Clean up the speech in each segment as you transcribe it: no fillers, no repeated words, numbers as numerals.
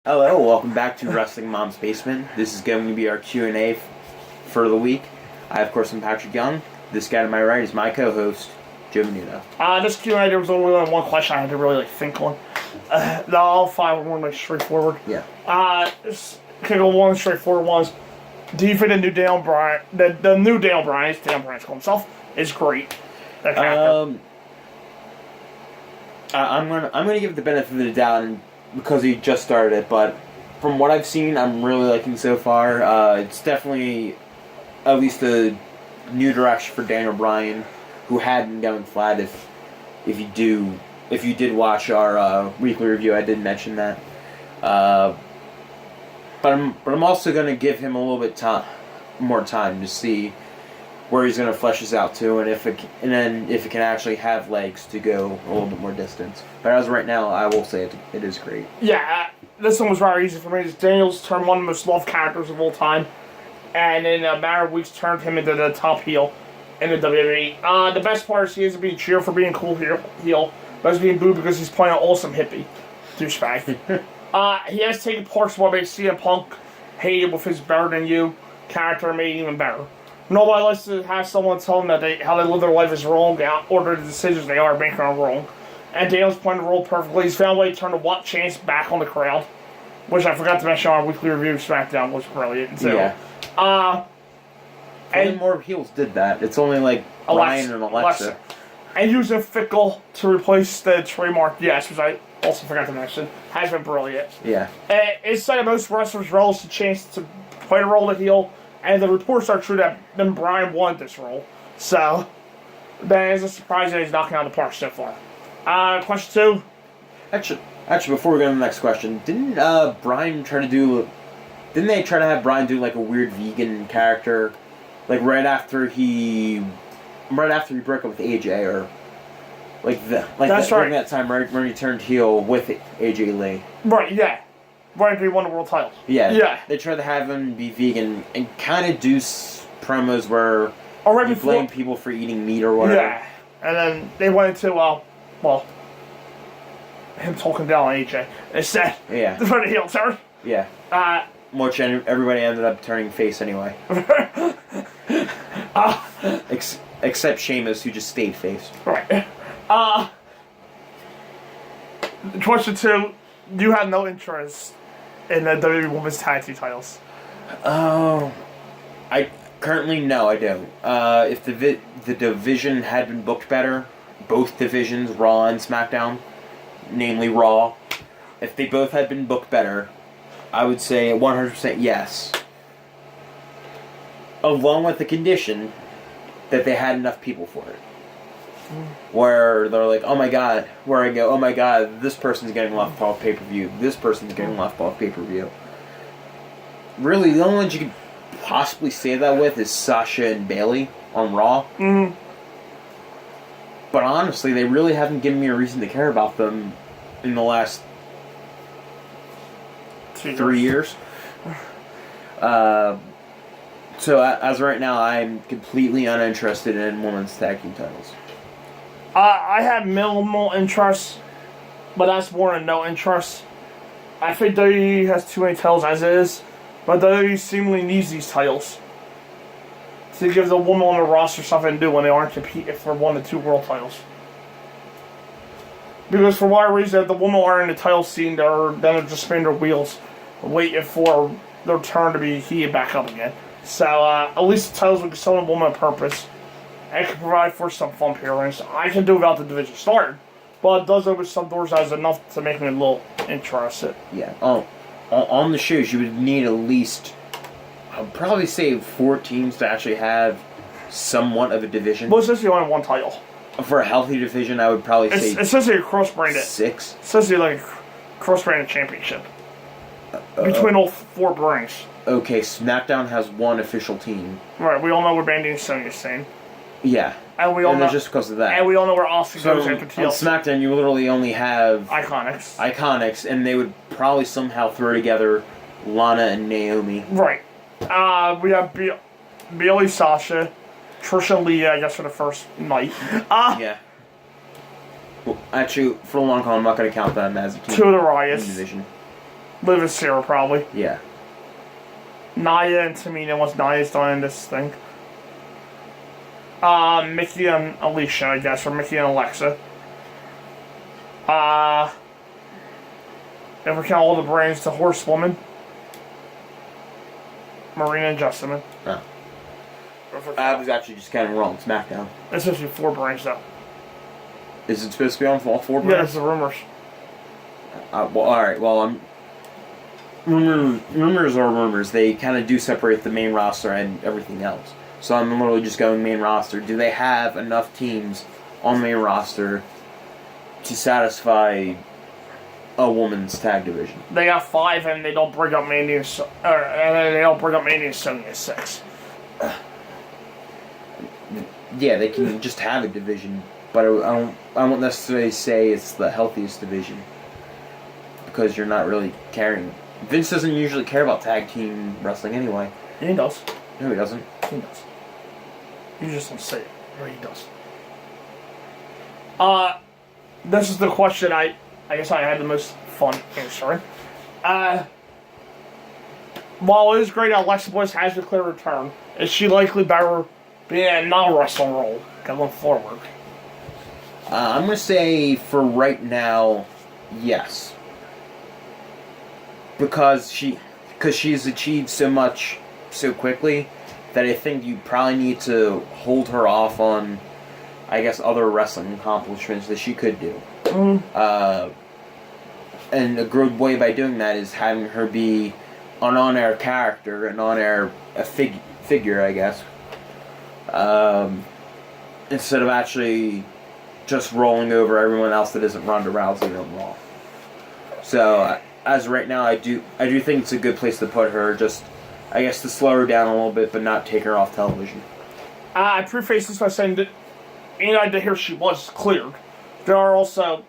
Hello, welcome back to Wrestling Mom's Basement. This is going to be our Q&A for the week. I, of course, am Patrick Young. This guy to my right is my co-host, Joe Menudo. This Q&A, there was only one question I had to really think on. All five were more straightforward. Yeah. Okay, go one straightforward ones. Do you think the new Daniel Bryan, the new Daniel Bryan, Daniel Bryan himself, is great? I'm gonna give it the benefit of the doubt because he just started it, but from what I've seen, I'm really liking so far. It's definitely at least a new direction for Daniel Bryan, who had been going flat. If you did watch our weekly review, I did mention that. But I'm also gonna give him a little bit more time to see where he's going to flesh this out to, and if it can actually have legs to go a little bit more distance. But as of right now, I will say it is great. Yeah, this one was very easy for me. Daniel's turned one of the most loved characters of all time, and in a matter of weeks turned him into the top heel in the WWE. The best part is he isn't being cheered for being cool heel, but he's being booed because he's playing an awesome hippie douchebag. He has taken parts of what makes CM Punk hated with his better than you character, made even better. Nobody likes to have someone tell them that how they live their life is wrong, or the decisions they are making are wrong. And Daniel's playing the role perfectly. He's found a way to turn the what chance back on the crowd, which I forgot to mention on our weekly review of SmackDown was brilliant. So, yeah. And more heels did that. It's only like Bryan and Alexa. And using Fickle to replace the trademark yes, which I also forgot to mention, has been brilliant. Yeah. It's like most wrestlers relish the chance to play the role of heel. And the reports are true that then Bryan won this role. So, that is a surprise that he's knocking out of the park so far. Question two. Actually, before we go to the next question, didn't they try to have Bryan do like a weird vegan character, like right after he broke up with AJ, or during that time when he turned heel with AJ Lee? Right. Yeah. Right after he won the world title. Yeah. They tried to have him be vegan and kind of do promos where he blamed people for eating meat or whatever. Yeah. And then they went into, him talking down on AJ. Instead, for the heel turn. Yeah. Which everybody ended up turning face anyway. Except Sheamus, who just stayed face. Right. Question two, you had no interest in the WWE Women's Tag Team titles. Oh, I don't. If the division had been booked better, both divisions, Raw and SmackDown, namely Raw, if they both had been booked better, I would say 100% yes. Along with the condition that they had enough people for it. Where they're like, oh my god, where I go, oh my god, this person's getting left off pay-per-view, this person's getting left off pay-per-view. Really, the only ones you could possibly say that with is Sasha and Bayley on Raw. Mm-hmm. But honestly, they really haven't given me a reason to care about them in the last 3 years. So as of right now, I'm completely uninterested in women's tag team titles. I have minimal interest, but that's more than no interest. I think WWE has too many titles as it is, but WWE seemingly needs these titles to give the woman on the roster something to do when they aren't competing for one of the two world titles. Because for whatever reason, if the women are in the title scene, they're just spinning their wheels, waiting for their turn to be heated back up again. So at least the titles will give some woman a purpose. And can provide for some fun pairings. I can do without the division starting, but it does open some doors as enough to make me a little interested. Yeah. On the shows, you would need at least, I'd probably say 4 teams to actually have somewhat of a division. Well, it's essentially only one title. For a healthy division, I would probably say it's essentially a cross-branded 6. It's essentially like a cross-branded championship between all 4 brands. Okay, SmackDown has 1 official team. Right. We all know where Bandy and Sonya's saying. Yeah. And we all know just because of that. And we all know where Austin goes after TLC. On SmackDown, you literally only have Iconics, and they would probably somehow throw together Lana and Naomi. Right. We have Bayley, Sasha, Trish and Leah, I guess, for the first night. Yeah. Well, actually, for a long time, I'm not going to count them as a team. 2 of the Riots. Division. Liv and Sarah, probably. Yeah. Nia and Tamina, once Nia's done in this thing. Mickey and Alicia, I guess, or Mickey and Alexa. If we count all the brains, the Horsewoman. Marina and Jessamine. Oh. I was actually just counting wrong. SmackDown. It's supposed to be 4 brains, though. Is it supposed to be on all 4 Yeah, brands? it's the rumors. Well, alright, well, rumors are rumors. They kind of do separate the main roster and everything else. So I'm literally just going main roster. Do they have enough teams on the main roster to satisfy a women's tag division? They got 5, and they don't bring up Mandy and they don't bring up Mandy and Sonya as 6. Yeah, they can just have a division, but I won't necessarily say it's the healthiest division because you're not really caring. Vince doesn't usually care about tag team wrestling anyway. He does. No, he doesn't. He does. You just don't say it. But he does. This is the question I guess I had the most fun answering. While it is great that Alexa Bliss has declared return, is she likely better being in a non-wrestling role going forward? I'm going to say for right now, yes. Because she's achieved so much so quickly that I think you probably need to hold her off on, I guess, other wrestling accomplishments that she could do. And a good way by doing that is having her be an on-air character, an on-air figure, I guess. Instead of actually just rolling over everyone else that isn't Ronda Rousey on Raw. So, as of right now, I do think it's a good place to put her, just, I guess, to slow her down a little bit, but not take her off television. I preface this by saying that, I did hear she was cleared. There are also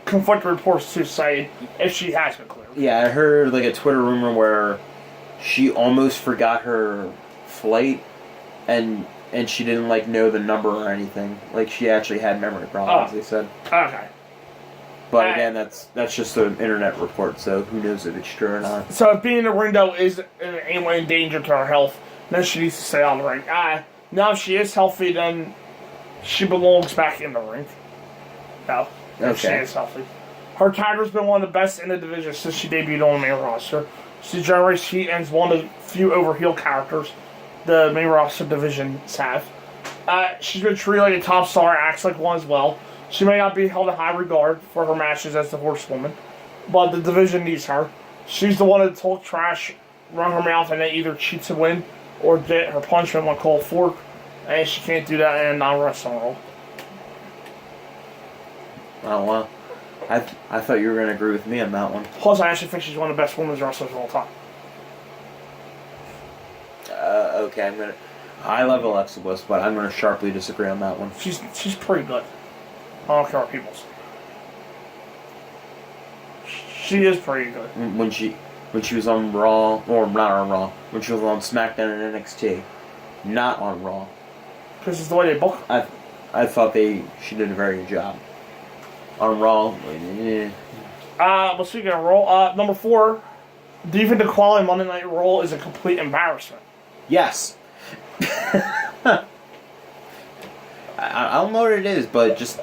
conflicting reports to say if she has been cleared. Yeah, I heard, like, a Twitter rumor where she almost forgot her flight, and she didn't, like, know the number or anything. Like, she actually had memory problems, they said. Okay. But again, that's just an internet report, so who knows if it's true or not. So if being in the ring, though, is in any way in danger to her health, then she needs to stay on the ring. Now if she is healthy, then she belongs back in the ring. No. If she is healthy. Her character's been one of the best in the division since she debuted on the main roster. She generates heat and is one of the few over-heel characters the main roster divisions have. She's been treated like a top star, acts like one as well. She may not be held in high regard for her matches as the Horsewoman, but the division needs her. She's the one that talk trash, run her mouth, and then either cheat to win or get her punishment when called for, and she can't do that in a non-wrestling role. Oh, well. I thought you were going to agree with me on that one. Plus, I actually think she's one of the best women's wrestlers of all time. Okay, I love Alexa Bliss, but I'm going to sharply disagree on that one. She's pretty good. I don't care what people say. She is pretty good. When she was on Raw, or not on Raw, when she was on SmackDown and NXT, not on Raw. Because it's the way they book her. I thought she did a very good job. On Raw, Well, speaking of Raw, number 4, do you think the quality of Monday Night Raw is a complete embarrassment? Yes. I don't know what it is, but just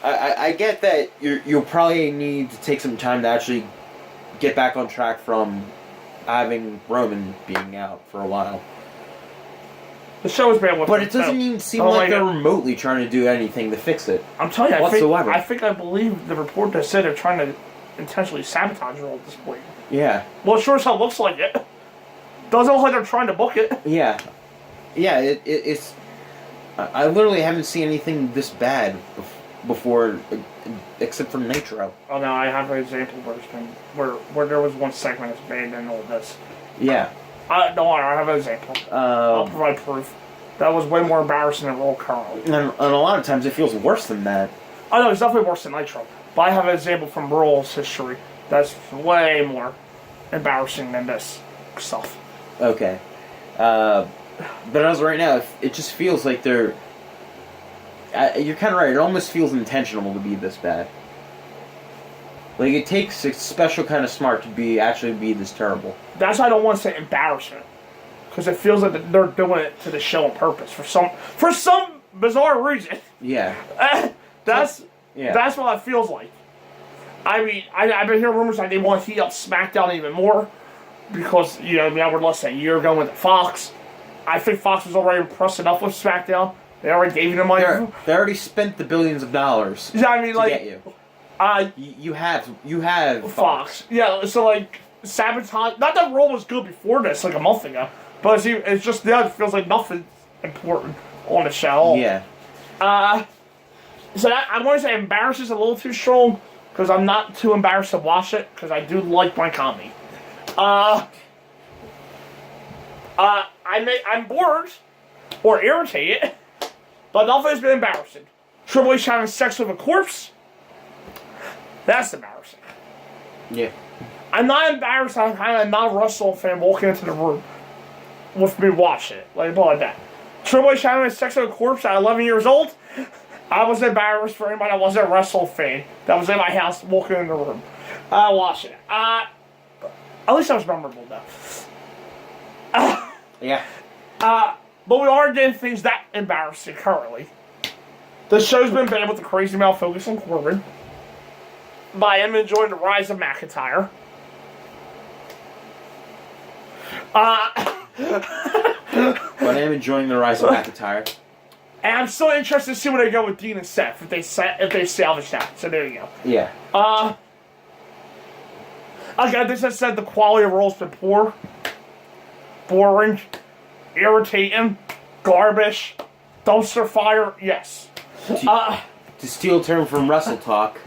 I get that you'll probably need to take some time to actually get back on track from having Roman being out for a while. The show is bad with But it doesn't even seem like they're remotely trying to do anything to fix it. I'm telling you, whatsoever. I believe the report that said they're trying to intentionally sabotage Raw at this point. Yeah. Well, it sure as hell looks like it. Doesn't look like they're trying to book it. Yeah. Yeah, it's... I literally haven't seen anything this bad before, except for Nitro. Oh no, I have an example where there was one segment that's banned in all this. Yeah. Don't worry, I have an example. I'll provide proof. That was way more embarrassing than Raw currently. And a lot of times it feels worse than that. I know, it's definitely worse than Nitro. But I have an example from Raw's history that's way more embarrassing than this stuff. Okay. But as of right now, it just feels like they're... you're kind of right. It almost feels intentional to be this bad. Like, it takes a special kind of smart to actually be this terrible. That's why I don't want to say embarrassment, because it feels like they're doing it to the show on purpose for some bizarre reason. Yeah. That's Yeah. That's what it feels like. I mean, I've been hearing rumors like they want to heat up SmackDown even more because, now we're less than a year ago with Fox. I think Fox was already impressed enough with SmackDown. They already gave you the money. They already spent the billions of dollars. Yeah, I mean, to get you. You have Fox. Yeah, so like sabotage. Not that Raw was good before this, like a month ago, but it's just now it feels like nothing's important on the show. Yeah. So I want to say embarrassed is a little too strong because I'm not too embarrassed to watch it because I do like my comedy. I'm bored or irritated, but nothing's been embarrassing. Triple H having sex with a corpse. That's embarrassing. Yeah. I'm not embarrassed. I'm not a wrestling fan walking into the room with me watching it. Like that. Triple H having sex with a corpse at 11 years old. I was embarrassed for anybody that wasn't a wrestling fan that was in my house walking in the room. Watching it. At least that was memorable though. Yeah. But we are getting things that embarrassing currently. The show's been bad with the crazy mouth focus on Corbin. But I am enjoying the rise of McIntyre. But I am enjoying the rise of McIntyre. And I'm so interested to see where they go with Dean and Seth if they salvage that. So there you go. Yeah. Again, this has said the quality of roles been poor, boring, irritating, garbage, dumpster fire. Yes. To steal a term from Wrestle Talk,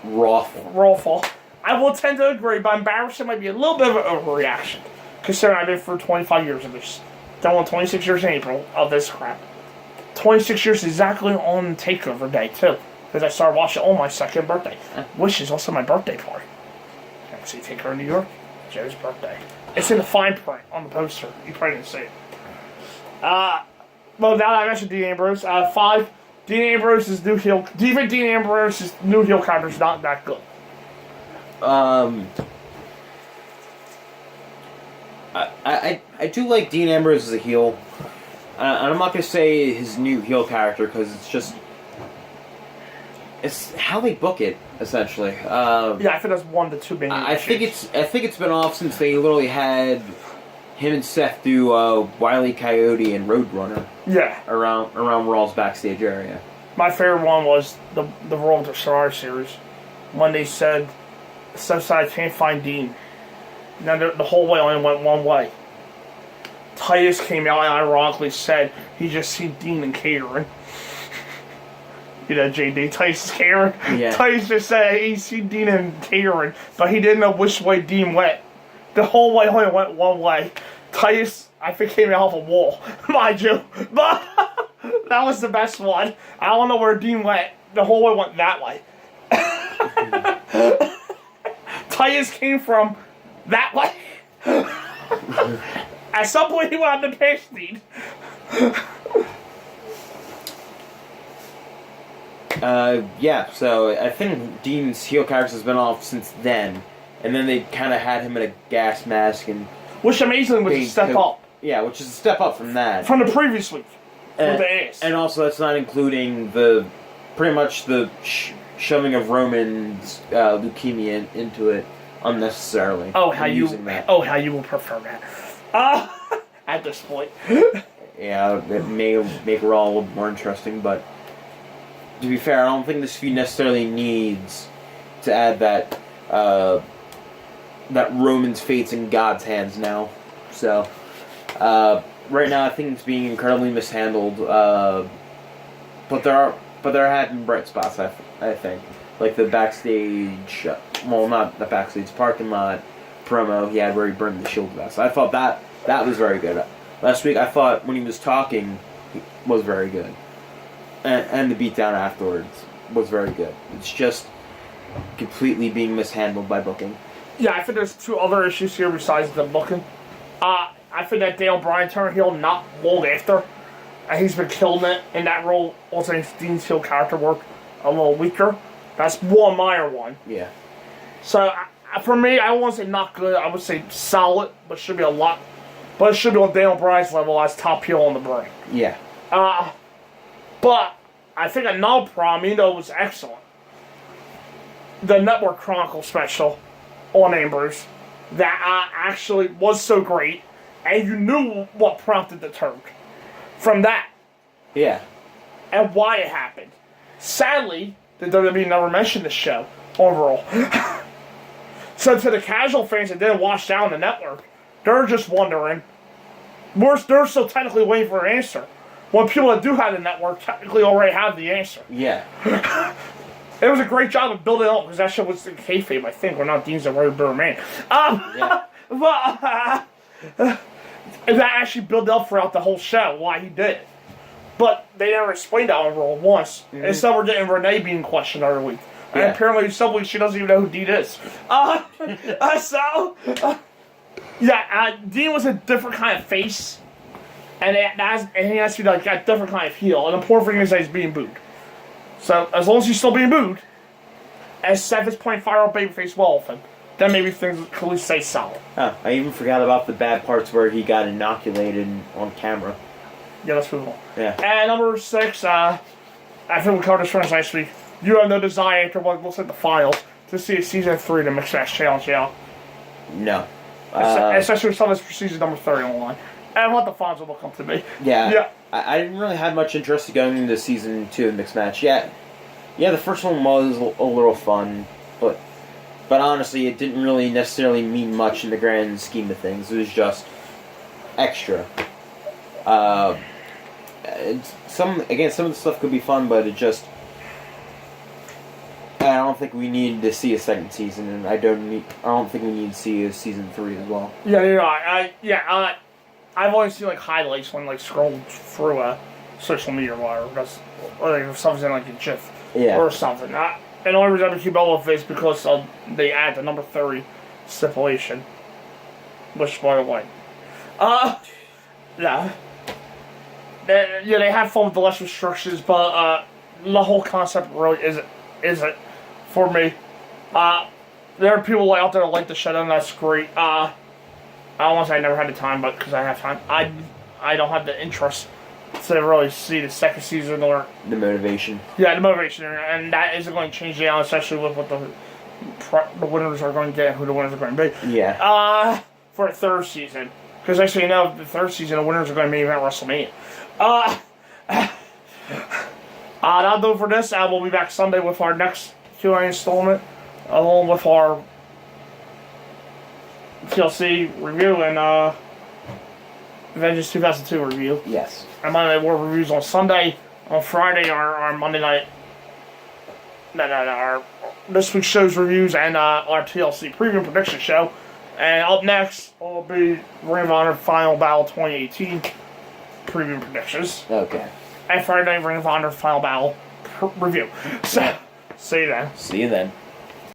rawful. Rawful. I will tend to agree, but embarrassing might be a little bit of an overreaction, considering I've been for 25 years of this. Done on 26 years in April of this crap. 26 years exactly on Takeover Day, too. Because I started watching on my second birthday. Which is also my birthday party. Actually, Takeover in New York. Joe's birthday. It's in the fine print on the poster. You probably didn't see it. Well, now that I mentioned Dean Ambrose, 5. Dean Ambrose's new heel... Do you think Dean Ambrose's new heel character is not that good? I do like Dean Ambrose as a heel. I'm not gonna say his new heel character because it's how they book it essentially. Yeah, I think that's one of the two main issues. I think it's been off since they literally had him and Seth do Wile E. Coyote and Roadrunner. Yeah, around Raw's backstage area. My favorite one was the World of Survivor series when they said Southside can't find Dean. Now the whole way only went one way. Titus came out and ironically said he just seen Dean and catering. JD, Titus catering. Yeah. Titus just said he seen Dean and catering, but he didn't know which way Dean went. The whole way only went one way. Titus, I think, came out of a wall, mind you. But that was the best one. I don't know where Dean went. The whole way went that way. Titus came from that way. At some point, he went on the pitch Dean. Yeah, so I think Dean's heel character has been off since then. And then they kind of had him in a gas mask and... Which amazingly was a step up. Yeah, which is a step up from that. From the previous week. With the ass. And also that's not including pretty much the shoving of Roman's leukemia into it unnecessarily. Oh, how you will prefer that. At this point. Yeah, it may make Raw a little more interesting, but to be fair, I don't think this feud necessarily needs to add that Roman's fate's in God's hands now. So, right now I think it's being incredibly mishandled, but there have been bright spots, I think. Like the backstage, well, not the backstage, parking lot promo he had where he burned the Shield vest. I thought that was very good. Last week I thought when he was talking he was very good. And the beatdown afterwards was very good. It's just completely being mishandled by booking. Yeah, I think there's two other issues here besides the booking. I think that Daniel Bryan turned heel not long after. And he's been killing it in that role. Also, Dean's heel character work a little weaker. That's one minor one. Yeah. So for me, I don't want to say not good. I would say solid, but should be a lot. But it should be on Daniel Bryan's level as top heel on the brand. Yeah. But I think another problem, even though it was excellent, the Network Chronicle special on Ambrose that actually was so great, and you knew what prompted the turn from that. Yeah. And why it happened. Sadly, the WWE never mentioned the show overall. So to the casual fans that didn't watch down the network, they're just wondering. They're still technically waiting for an answer. When people that do have the network technically already have the answer. Yeah. It was a great job of building it up because that show was in kayfabe, I think, or not Dean's a very bitter man. Yeah. But that actually built up throughout the whole show why he did it. But they never explained that overall once. Mm-hmm. Instead, we're getting Renee being questioned every week. And apparently, some weeks she doesn't even know who Dean is. Dean was a different kind of face. And he has to be like a different kind of heel. And the poor thing is that he's being booed. So, as long as he's still being booed, as Seth is playing viral babyface well with him, then maybe things can at least stay solid. Oh, I even forgot about the bad parts where he got inoculated on camera. Yeah, let's move on. Yeah. And number 6, I think we covered this one last week. You have no desire after what looks like the finals to see a season 3 of the Mixed Match Challenge, yeah? No. Especially with some of this for season number 30 on the line. And what the finals will look up to be. Yeah. I didn't really have much interest in going into season 2 of Mixed Match. Yeah, the first one was a little fun, but honestly, it didn't really necessarily mean much in the grand scheme of things. It was just extra. Some of the stuff could be fun, but it just, I don't think we need to see a second season, and I don't think we need to see a season 3 as well. I've always seen like highlights when like scroll through a social media or whatever, or like something's in like a GIF or something. And the only reason I keep up with it is because they add the number 30 stipulation, which by the way, they have fun with the less restrictions, but the whole concept really isn't for me. There are people out there that like the show, and that's great. I don't want to say I never had the time, but because I have time, I don't have the interest to really see the second season or the motivation. Yeah, the motivation, and that isn't going to change now, especially with what the winners are going to get and who the winners are going to be. Yeah. For the third season, because actually now the third season, the winners are going to be at WrestleMania. That'll do it for this. We'll be back Sunday with our next Q&A installment, along with our TLC review and Avengers 2002 review. Yes. And Monday Night War reviews on Sunday. On Friday, our Monday night. Our this week's show's reviews and our TLC preview prediction show. And up next will be Ring of Honor Final Battle 2018 preview predictions. Okay. And Friday night Ring of Honor Final Battle review. So, see you then. See you then.